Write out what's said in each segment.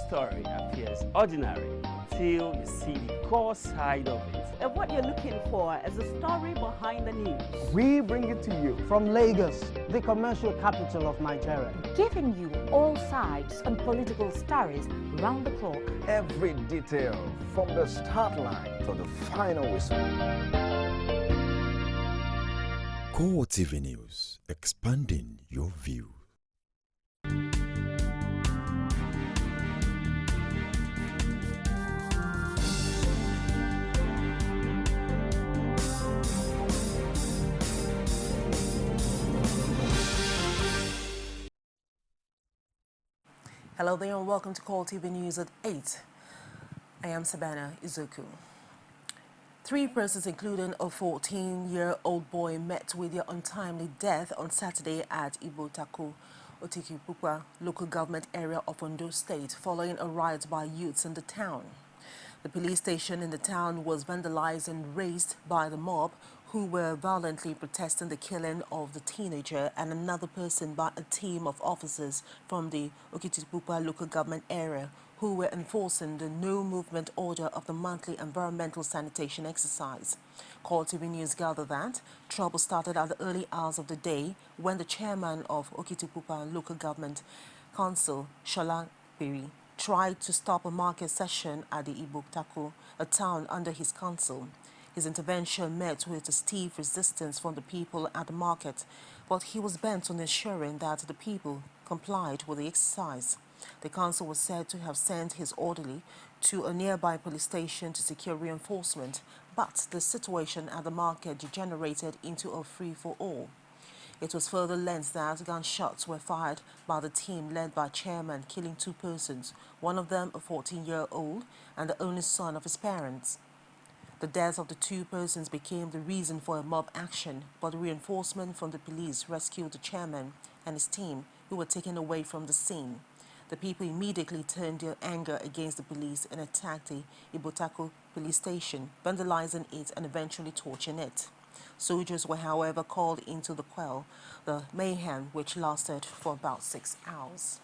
story appears ordinary till you see the core side of it. And what you're looking for is the story behind the news. We bring it to you from Lagos, the commercial capital of Nigeria. Giving you all sides and political stories round the clock. Every detail from the start line to the final whistle. CoreTV News, expanding your view. Hello there and welcome to CoreTV News at 8. I am Sabana Izuku. 3 persons, including a 14-year-old boy, met with their untimely death on Saturday at Ibotaku, Otikipukwa local government area of Ondo State following a riot by youths in the town. The police station in the town was vandalized and razed by the mob, who were violently protesting the killing of the teenager and another person by a team of officers from the Okitipupa local government area who were enforcing the no movement order of the monthly environmental sanitation exercise. CoreTV News gathered that trouble started at the early hours of the day when the chairman of Okitipupa local government council, Shola Biri, tried to stop a market session at the Iboktaku, a town under his council. His intervention met with a stiff resistance from the people at the market, but he was bent on ensuring that the people complied with the exercise. The council was said to have sent his orderly to a nearby police station to secure reinforcement, but the situation at the market degenerated into a free-for-all. It was further learned that gunshots were fired by the team led by chairman, killing 2 persons, one of them a 14-year-old and the only son of his parents. The death of the 2 persons became the reason for a mob action, but reinforcement from the police rescued the chairman and his team, who were taken away from the scene. The people immediately turned their anger against the police and attacked the Ibotako police station, vandalizing it and eventually torching it. Soldiers were, however, called in to quell the mayhem, which lasted for about 6 hours.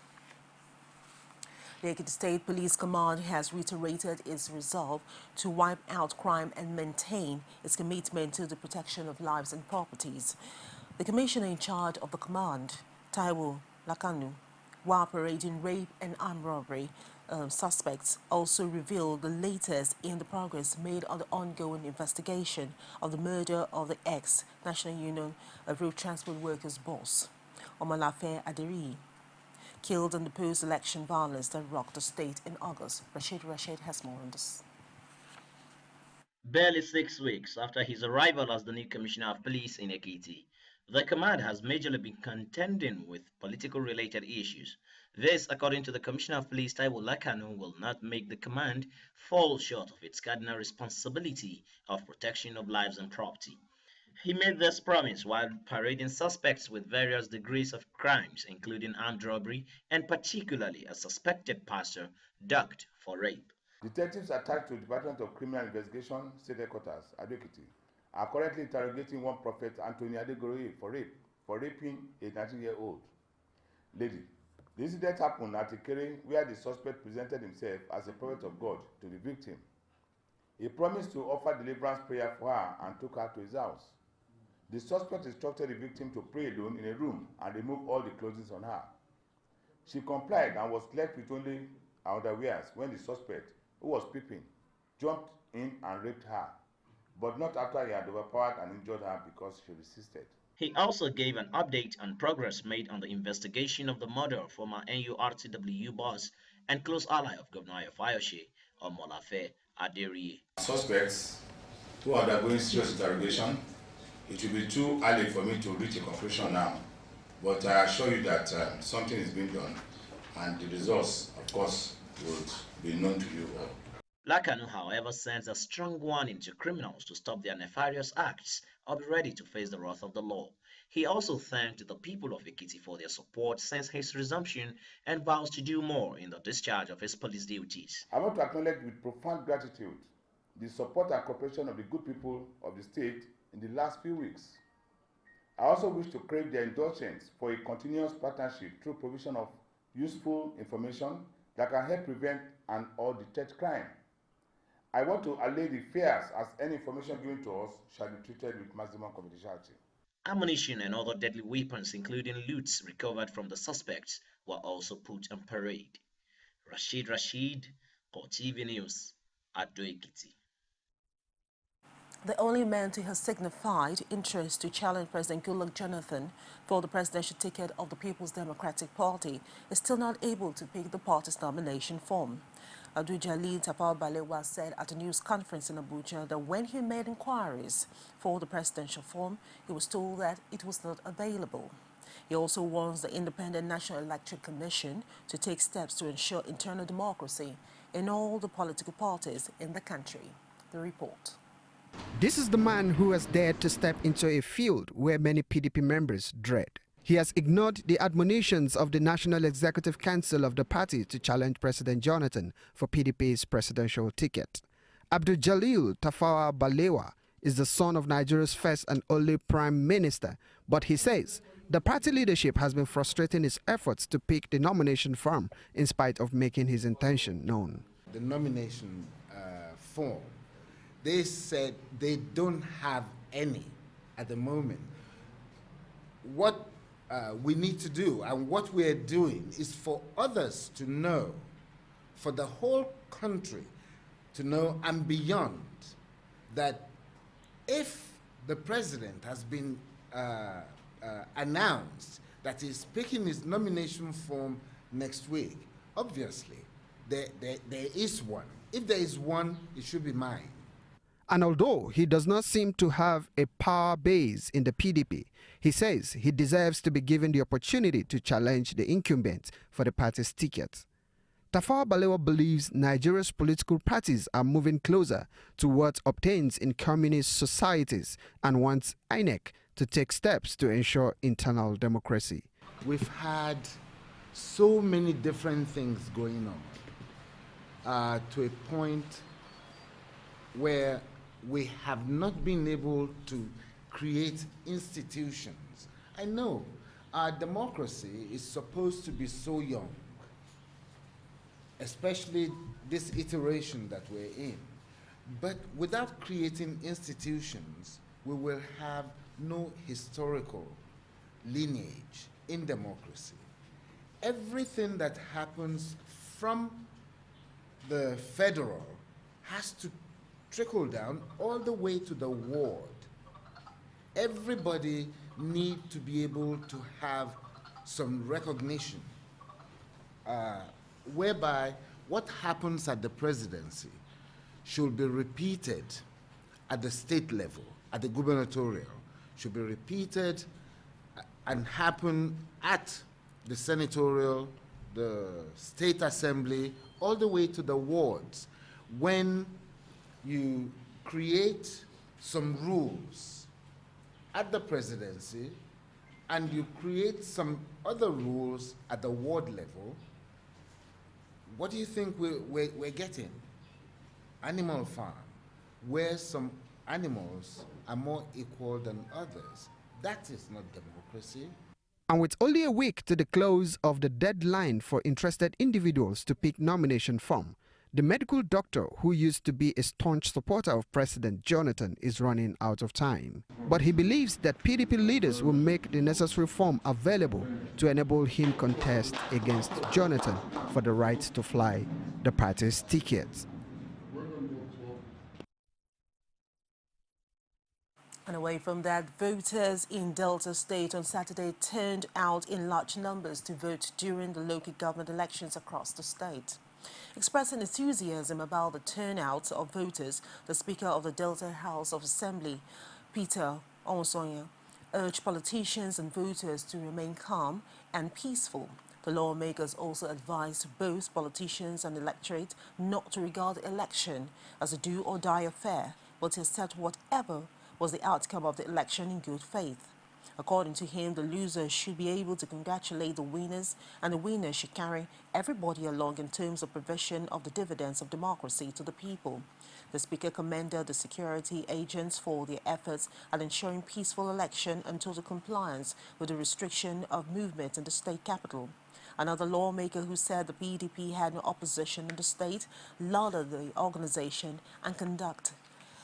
The Ekiti State Police Command has reiterated its resolve to wipe out crime and maintain its commitment to the protection of lives and properties. The commissioner in charge of the command, Taiwo Lakanu, while parading rape and armed robbery suspects, also revealed the latest in the progress made on the ongoing investigation of the murder of the ex-National Union of Road Transport Workers boss, Omalafe Aderi, killed in the post-election violence that rocked the state in August. Rashid has more on this. Barely 6 weeks after his arrival as the new Commissioner of Police in Ekiti, the command has majorly been contending with political-related issues. This, according to the Commissioner of Police, Taiwo Lakanu, will not make the command fall short of its cardinal responsibility of protection of lives and property. He made this promise while parading suspects with various degrees of crimes, including armed robbery and particularly a suspected pastor docked for rape. Detectives attached to the Department of Criminal Investigation, State Headquarters, Adokiti, are currently interrogating one prophet, Anthony Adegoroye, for raping a 19-year-old lady. The incident happened at Ikere, where the suspect presented himself as a prophet of God to the victim. He promised to offer deliverance prayer for her and took her to his house. The suspect instructed the victim to pray alone in a room and remove all the clothing on her. She complied and was left with only her underwears when the suspect, who was peeping, jumped in and raped her, but not after he had overpowered and injured her because she resisted. He also gave an update on progress made on the investigation of the murder of former NURTW boss and close ally of Governor Ayofayoshe, Omolafe Aderiye. Suspects who are undergoing serious interrogation. It will be too early for me to reach a conclusion now, but I assure you that something is being done, and the results, of course, would be known to you all. Lakanu, however, sends a strong warning to criminals to stop their nefarious acts or be ready to face the wrath of the law. He also thanked the people of Ekiti for their support since his resumption and vows to do more in the discharge of his police duties. I want to acknowledge with profound gratitude the support and cooperation of the good people of the state in the last few weeks. I also wish to crave their indulgence for a continuous partnership through provision of useful information that can help prevent and or detect crime. I want to allay the fears as any information given to us shall be treated with maximum confidentiality. Ammunition and other deadly weapons, including loots recovered from the suspects, were also put on parade. Rashid, CoreTV News, Ado Ekiti. The only man to have signified interest to challenge President Goodluck Jonathan for the presidential ticket of the People's Democratic Party is still not able to pick the party's nomination form. Abdul Jalil Tafawa Balewa said at a news conference in Abuja that when he made inquiries for the presidential form, he was told that it was not available. He also warns the Independent National Electoral Commission to take steps to ensure internal democracy in all the political parties in the country. The report. This is the man who has dared to step into a field where many PDP members dread. He has ignored the admonitions of the National Executive Council of the party to challenge President Jonathan for PDP's presidential ticket. Abdul Jalil Tafawa Balewa is the son of Nigeria's first and only prime minister, but he says the party leadership has been frustrating his efforts to pick the nomination form in spite of making his intention known. The nomination form, they said they don't have any at the moment. What we need to do and what we're doing is for others to know, for the whole country to know and beyond, that if the president has been announced that he's picking his nomination form next week, obviously there is one. If there is one, it should be mine. And although he does not seem to have a power base in the PDP, he says he deserves to be given the opportunity to challenge the incumbent for the party's ticket. Tafawa Balewa believes Nigeria's political parties are moving closer to what obtains in communist societies and wants INEC to take steps to ensure internal democracy. We've had so many different things going on to a point where we have not been able to create institutions. I know our democracy is supposed to be so young, especially this iteration that we're in. But without creating institutions, we will have no historical lineage in democracy. Everything that happens from the federal has to trickle down all the way to the ward. Everybody needs to be able to have some recognition whereby what happens at the presidency should be repeated at the state level, at the gubernatorial, should be repeated and happen at the senatorial, the state assembly, all the way to the wards. When you create some rules at the presidency and you create some other rules at the ward level, what do you think we're getting? Animal farm, where some animals are more equal than others. That is not democracy. And with only a week to the close of the deadline for interested individuals to pick nomination form, the medical doctor who used to be a staunch supporter of President Jonathan is running out of time. But he believes that PDP leaders will make the necessary form available to enable him contest against Jonathan for the right to fly the party's ticket. And away from that, voters in Delta State on Saturday turned out in large numbers to vote during the local government elections across the state. Expressing enthusiasm about the turnout of voters, the Speaker of the Delta House of Assembly, Peter Onsonya, urged politicians and voters to remain calm and peaceful. The lawmakers also advised both politicians and electorate not to regard the election as a do-or-die affair, but to accept whatever was the outcome of the election in good faith. According to him, the losers should be able to congratulate the winners, and the winners should carry everybody along in terms of provision of the dividends of democracy to the people. The Speaker commended the security agents for their efforts at ensuring peaceful election and total compliance with the restriction of movement in the state capital. Another lawmaker who said the PDP had no opposition in the state lauded the organization and conduct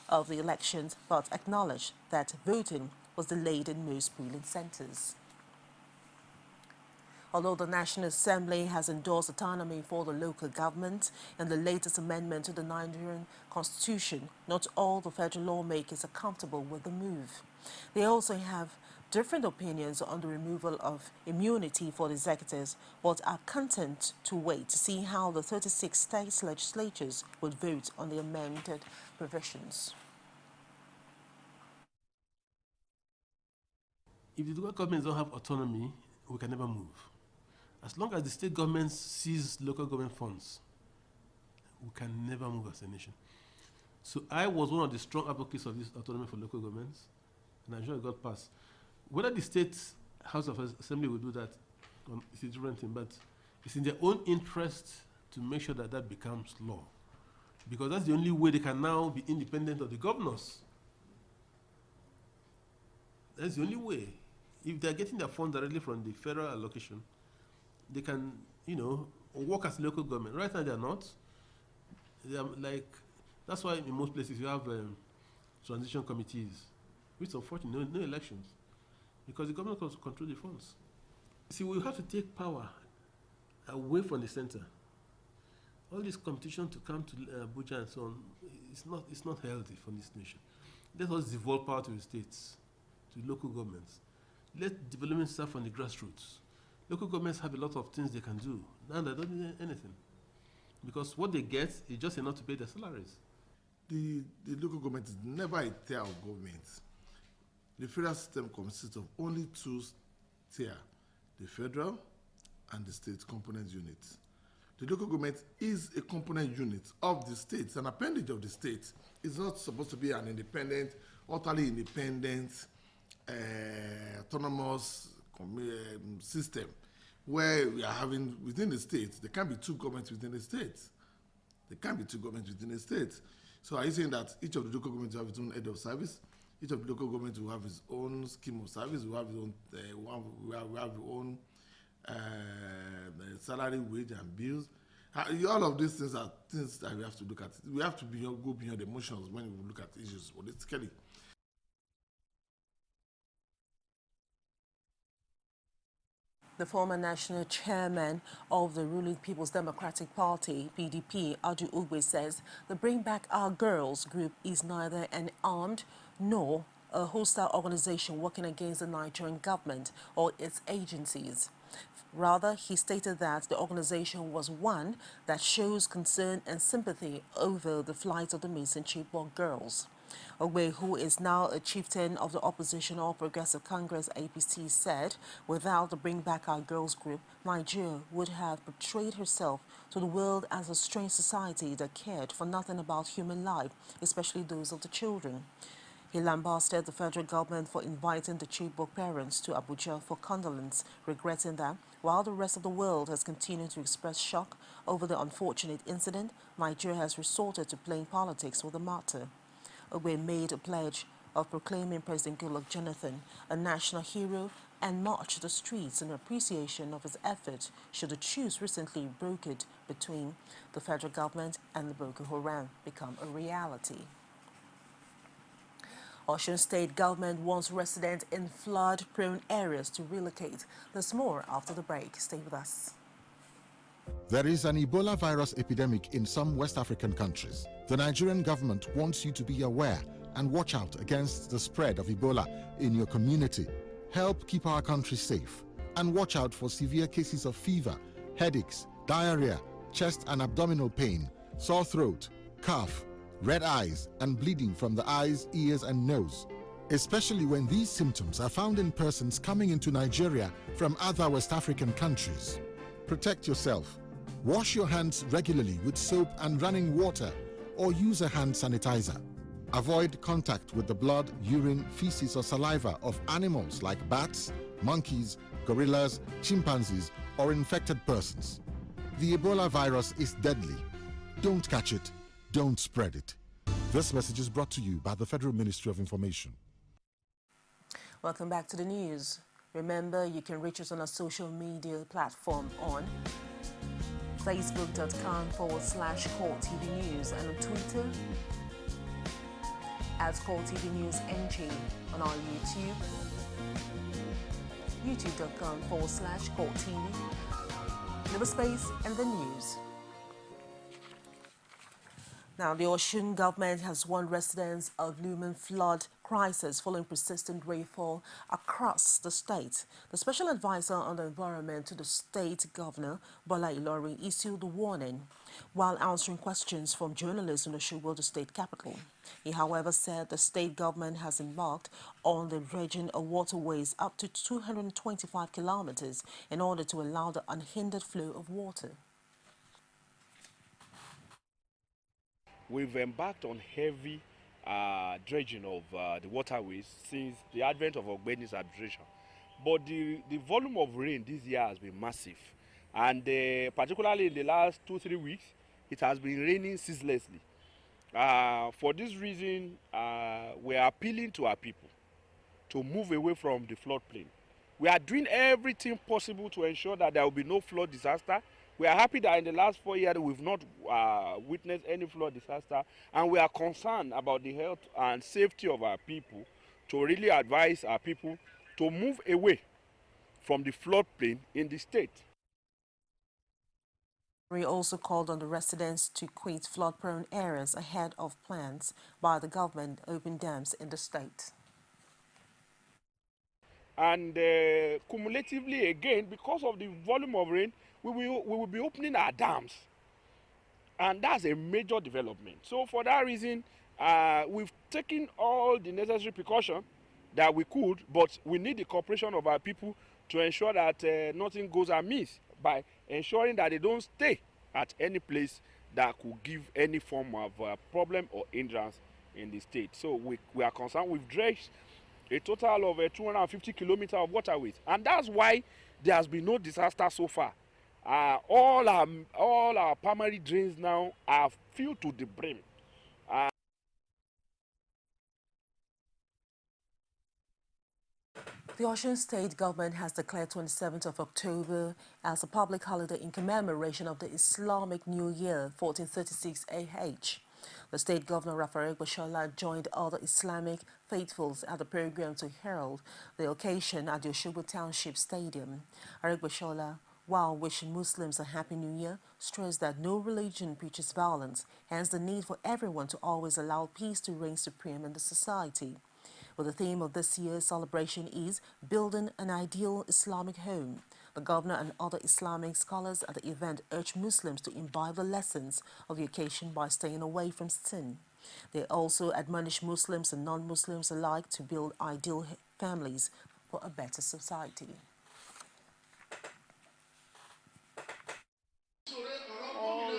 of the elections, but acknowledged that voting was delayed in most polling centers. Although the National Assembly has endorsed autonomy for the local government in the latest amendment to the Nigerian Constitution, not all the federal lawmakers are comfortable with the move. They also have different opinions on the removal of immunity for the executives, but are content to wait to see how the 36 state legislatures would vote on the amended provisions. If the local governments don't have autonomy, we can never move. As long as the state governments seize local government funds, we can never move as a nation. So I was one of the strong advocates of this autonomy for local governments, and I'm sure it got passed. Whether the state House of Assembly will do that, it's a different thing, but it's in their own interest to make sure that that becomes law. Because that's the only way they can now be independent of the governors. That's the only way. If they're getting their funds directly from the federal allocation, they can, work as local government. Right now they're not. They are like, that's why in most places you have transition committees, which is unfortunate, no elections, because the government can control the funds. See, we have to take power away from the center. All this competition to come to Abuja and so on, it's not healthy for this nation. Let us devolve power to the states, to local governments. Let development start from the grassroots. Local governments have a lot of things they can do. Now they don't need anything. Because what they get is just enough to pay their salaries. The local government is never a tier of government. The federal system consists of only two tiers, the federal and the state component units. The local government is a component unit of the state, it's an appendage of the state. It's not supposed to be an independent, utterly independent, autonomous system where we are having within the state. There can't be two governments within the state. There can't be two governments within the state. So are you saying that each of the local governments will have its own head of service? Each of the local governments will have its own scheme of service, will have its own, we have its own salary, wage, and bills. All of these things are things that we have to look at. We have to go beyond emotions when we look at issues politically. The former national chairman of the ruling People's Democratic Party, PDP, Adu Ugbe, says the Bring Back Our Girls group is neither an armed nor a hostile organization working against the Nigerian government or its agencies. Rather, he stated that the organization was one that shows concern and sympathy over the flight of the missing Chibok girls. Ogbe, who is now a chieftain of the opposition All Progressive Congress APC, said without the Bring Back Our Girls group, Nigeria would have portrayed herself to the world as a strange society that cared for nothing about human life, especially those of the children. He lambasted the federal government for inviting the Chibok parents to Abuja for condolence, regretting that while the rest of the world has continued to express shock over the unfortunate incident, Nigeria has resorted to playing politics with the matter. Ogbe made a pledge of proclaiming President Goodluck Jonathan a national hero and marched the streets in appreciation of his effort should the truce recently brokered between the federal government and the Boko Haram become a reality. Osun State government wants residents in flood-prone areas to relocate. There's more after the break. Stay with us. There is an Ebola virus epidemic in some West African countries. The Nigerian government wants you to be aware and watch out against the spread of Ebola in your community. Help keep our country safe and watch out for severe cases of fever, headaches, diarrhea, chest and abdominal pain, sore throat, cough, red eyes and bleeding from the eyes, ears and nose, especially when these symptoms are found in persons coming into Nigeria from other West African countries. Protect yourself. Wash your hands regularly with soap and running water or use a hand sanitizer. Avoid contact with the blood, urine, feces or saliva of animals like bats, monkeys, gorillas, chimpanzees or infected persons. The Ebola virus is deadly. Don't catch it. Don't spread it. This message is brought to you by the Federal Ministry of Information. Welcome back to the news. Remember, you can reach us on our social media platform on facebook.com/CoreTV News and on Twitter at CoreTV News NG, on our YouTube, youtube.com/CoreTV, Liver Space and the news. Now, the Osun government has warned residents of looming flood crisis following persistent rainfall across the state. The special advisor on the environment to the state governor, Bola Ilori, issued the warning while answering questions from journalists in the Osogbo, the state capital. He, however, said the state government has embarked on the dredging of waterways up to 225 kilometers in order to allow the unhindered flow of water. We've embarked on heavy dredging of the waterways since the advent of Ogbeni's administration. But the volume of rain this year has been massive. And particularly in the last 2-3 weeks, it has been raining ceaselessly. For this reason, we are appealing to our people to move away from the floodplain. We are doing everything possible to ensure that there will be no flood disaster. We are happy that in the last 4 years we've not witnessed any flood disaster, and we are concerned about the health and safety of our people, to really advise our people to move away from the floodplain in the state. We also called on the residents to quit flood-prone areas ahead of plans by the government to open dams in the state. And cumulatively again, because of the volume of rain, we will be opening our dams. And that's a major development. So for that reason, we've taken all the necessary precautions that we could, but we need the cooperation of our people to ensure that nothing goes amiss, by ensuring that they don't stay at any place that could give any form of problem or hindrance in the state. So we are concerned. We've dredged a total of 250 kilometers of waterways, and that's why there has been no disaster so far. All our primary drains now are filled to the brim. The Osun State government has declared 27th of October as a public holiday in commemoration of the Islamic New Year, 1436 AH. The state governor, Rafael Bashola, joined other Islamic faithfuls at the program to herald the occasion at the Osogbo Township Stadium. Bashola, while wishing Muslims a Happy New Year, stressed that no religion preaches violence, hence the need for everyone to always allow peace to reign supreme in the society. Well, the theme of this year's celebration is Building an Ideal Islamic Home. The governor and other Islamic scholars at the event urged Muslims to imbibe the lessons of the occasion by staying away from sin. They also admonished Muslims and non-Muslims alike to build ideal families for a better society. All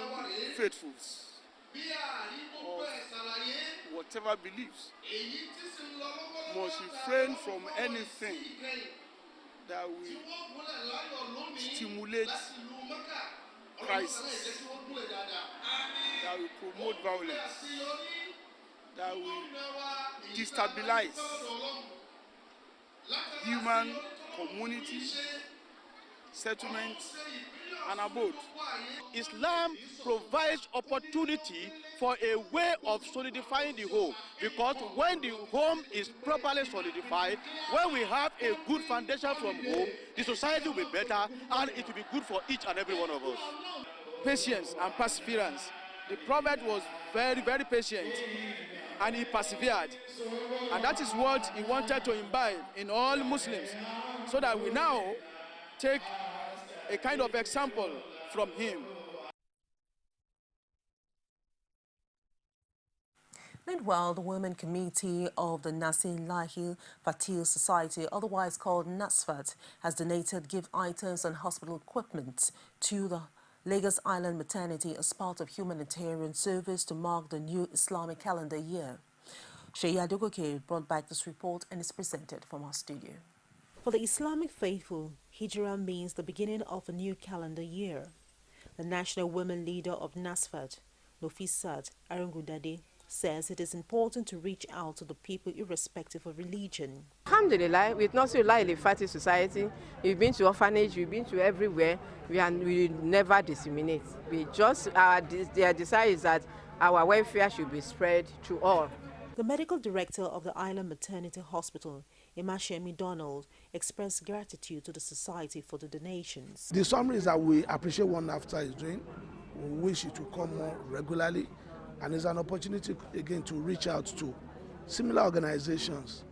faithfuls of whatever beliefs must refrain from anything that will stimulate crisis, that will promote violence, that will destabilize human community, settlements, and abode. Islam provides opportunity for a way of solidifying the home, because when the home is properly solidified, when we have a good foundation from home, the society will be better and it will be good for each and every one of us. Patience and perseverance. The Prophet was very, very patient and he persevered. And that is what he wanted to imbibe in all Muslims, so that we now take a kind of example from him. Meanwhile, the Women Committee of the Nasir Lahil Fatil Society, otherwise called NASFAT, has donated gift items and hospital equipment to the Lagos Island maternity as part of humanitarian service to mark the new Islamic calendar year. Sheya Dogoke brought back this report and is presented from our studio. For the Islamic faithful, Hijrah means the beginning of a new calendar year. The national women leader of NASFAT, Nofisat Arungudade, says it is important to reach out to the people irrespective of religion. Alhamdulillah, we've not so like a fighting society. We've been to orphanage, we've been to everywhere. We never discriminate. We just, their desire is that our welfare should be spread to all. The medical director of the Island Maternity Hospital, Imashemi Donald, expressed gratitude to the society for the donations. The summary is that we appreciate what NAFTA is doing. We wish it to come more regularly, and it's an opportunity again to reach out to similar organizations,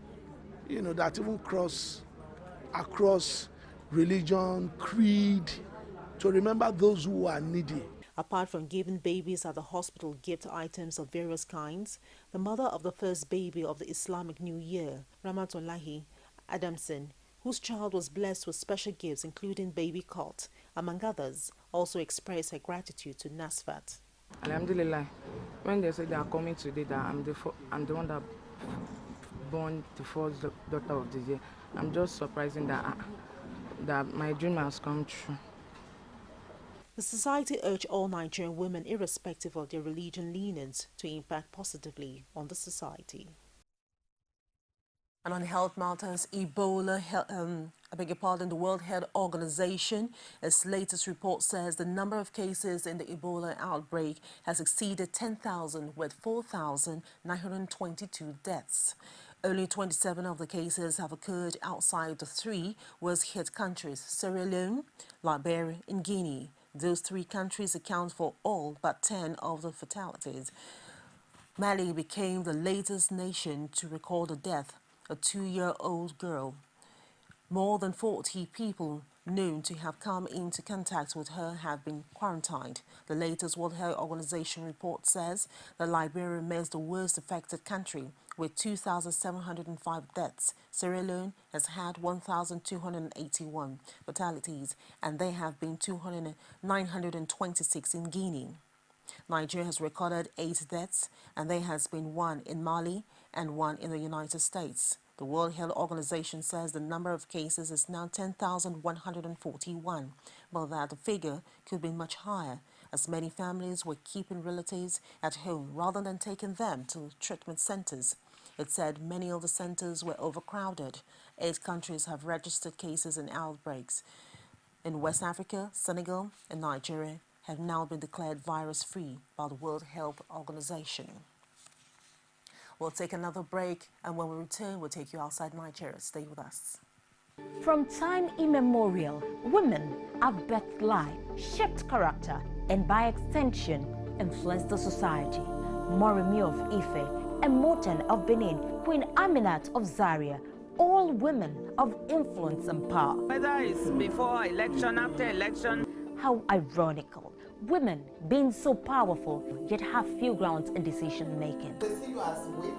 that even across religion, creed, to remember those who are needy. Apart from giving babies at the hospital gift items of various kinds, the mother of the first baby of the Islamic New Year, Ramatollahi Adamson, whose child was blessed with special gifts including baby cot, among others, also expressed her gratitude to Nasfat. Alhamdulillah, when they say they are coming today, that I'm the one that born the first daughter of the year, I'm just surprising that my dream has come true. The society urged all Nigerian women, irrespective of their religion leanings, to impact positively on the society. And on health matters, Ebola, the World Health Organization, its latest report says the number of cases in the Ebola outbreak has exceeded 10,000 with 4,922 deaths. Only 27 of the cases have occurred outside the three worst-hit countries, Sierra Leone, Liberia, and Guinea. Those three countries account for all but 10 of the fatalities. Mali became the latest nation to record a death, a 2-year-old girl. More than 40 people known to have come into contact with her have been quarantined. The latest World Health Organization report says that Liberia remains the worst affected country with 2,705 deaths. Sierra Leone has had 1,281 fatalities, and there have been 926 in Guinea. Nigeria has recorded 8 deaths, and there has been 1 in Mali and 1 in the United States. The World Health Organization says the number of cases is now 10,141, but that the figure could be much higher, as many families were keeping relatives at home rather than taking them to treatment centers. It said many of the centers were overcrowded. 8 countries have registered cases and outbreaks. In West Africa, Senegal, and Nigeria have now been declared virus-free by the World Health Organization. We'll take another break, and when we return, we'll take you outside Nigeria. Stay with us. From time immemorial, women have birthed life, shaped character, and by extension, influenced the society. Moremi of Ife, Emoten of Benin, Queen Aminat of Zaria, all women of influence and power. Whether it's before election, after election. How ironical. Women being so powerful, yet have few grounds in decision making. They see you as a wife,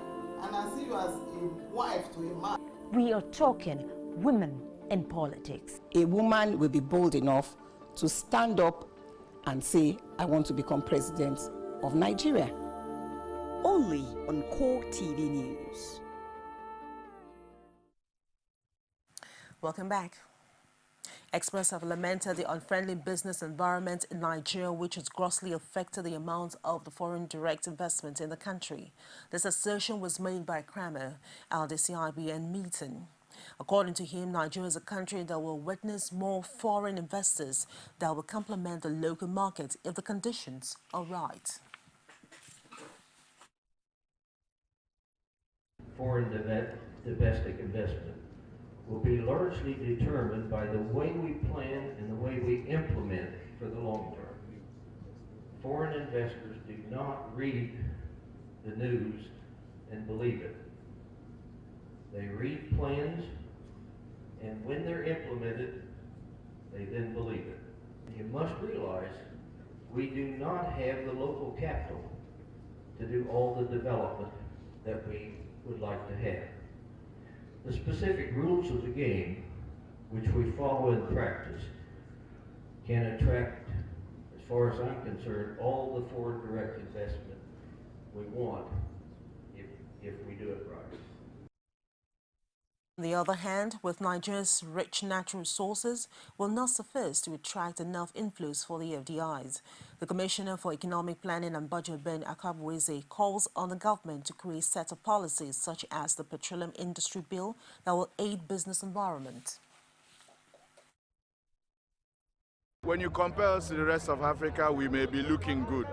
and I see you as a wife to a man. We are talking women in politics. A woman will be bold enough to stand up and say, I want to become president of Nigeria. Only on CoreTV News. Welcome back. Experts have lamented the unfriendly business environment in Nigeria, which has grossly affected the amount of the foreign direct investment in the country. This assertion was made by Kramer at the CIBN meeting. According to him, Nigeria is a country that will witness more foreign investors that will complement the local market if the conditions are right. Foreign domestic investment will be largely determined by the way we plan and the way we implement for the long term. Foreign investors do not read the news and believe it. They read plans, and when they're implemented, they then believe it. You must realize we do not have the local capital to do all the development that we would like to have. The specific rules of the game, which we follow in practice, can attract, as far as I'm concerned, all the foreign direct investment we want if we do it right. On the other hand, with Nigeria's rich natural resources, will not suffice to attract enough inflows for the FDIs. The Commissioner for Economic Planning and Budget, Ben Akabweze, calls on the government to create set of policies such as the Petroleum Industry Bill that will aid business environment. When you compare us to the rest of Africa, we may be looking good.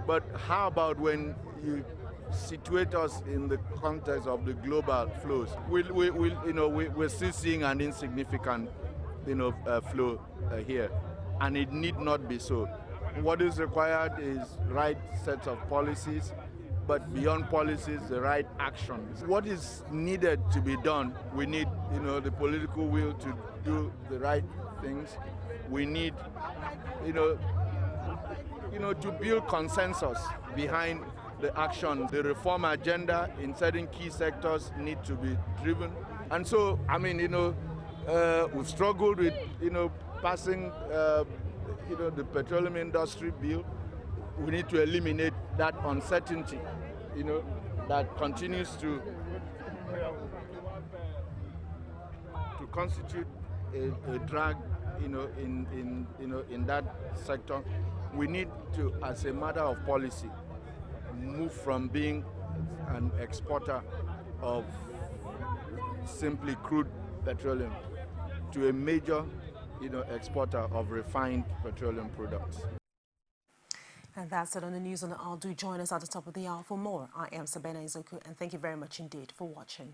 But how about when you situate us in the context of the global flows? We're still seeing an insignificant, flow here, and it need not be so. What is required is right sets of policies, but beyond policies, the right actions. What is needed to be done? We need, the political will to do the right things. We need, to build consensus behind the action. The reform agenda in certain key sectors need to be driven. And so, we've struggled with, passing, the petroleum industry bill. We need to eliminate that uncertainty, that continues to constitute a drag, in that sector. We need to, as a matter of policy, move from being an exporter of simply crude petroleum to a major, exporter of refined petroleum products. And that's it on the news on the hour. Do join us at the top of the hour for more. I am Sabena Izoku, and thank you very much indeed for watching.